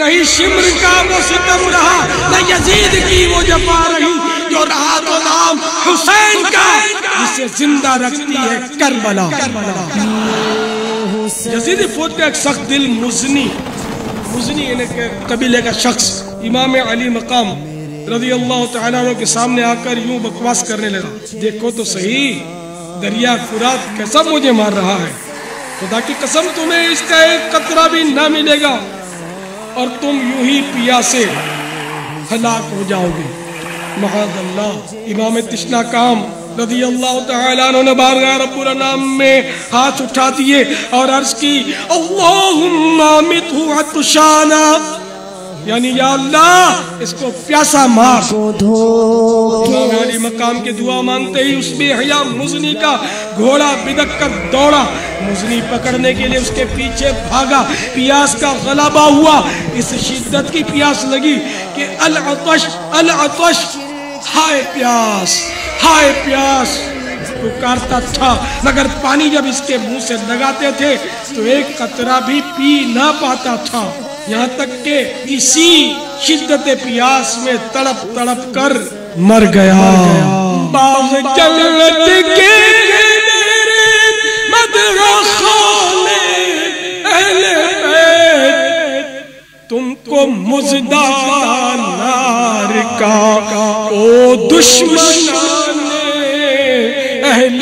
نہیں شمر کا وہ ستم رہا، نہ یزید کی وہ جفا رہی، جو رہا تو نام حسین کا جسے زندہ رکھتی ہے کربلا۔ یزید فوت کا ایک سخت دل مزنی یعنی کہ قبیلے کا شخص امام علی مقام رضی اللہ تعالیٰ عنہ کے سامنے آ کر یوں بکواس کرنے لگا، دیکھو تو صحیح دریا فرات کیسا مجھے مار رہا ہے، خدا کی قسم تمہیں اس کا ایک قطرہ بھی نہ ملے گا اور تم یوں ہی پیاسے ہلاک ہو جاؤ گے۔ معاذ اللہ۔ امام تشنا کام رضی اللہ تعالیٰ عنہ نے بارگاہ رب الانام میں ہاتھ اٹھا دیے اور عرض کی، اللہم امیتہ عطشانا، یعنی یا اللہ اس کو پیاسا مار۔ امام علی مقام کے دعا مانتے ہی اس بے حیا مزنی کا گھوڑا بدک کر دوڑا، مزنی پکڑنے کے لیے اس کے پیچھے بھاگا، پیاس کا غلبہ ہوا، اس شدت کی پیاس لگی کہ العطش العطش، ہائے پیاس ہائے پیاس پکارتا تھا، مگر پانی جب اس کے منہ سے لگاتے تھے تو ایک قطرہ بھی پی نہ پاتا تھا، یہاں تک کہ اسی شدت پیاس میں تڑپ تڑپ کر مر گیا۔ باغ جنت کے مدرخان اہل بیت، تم کو مزدہ نار کا او دشمنان اہل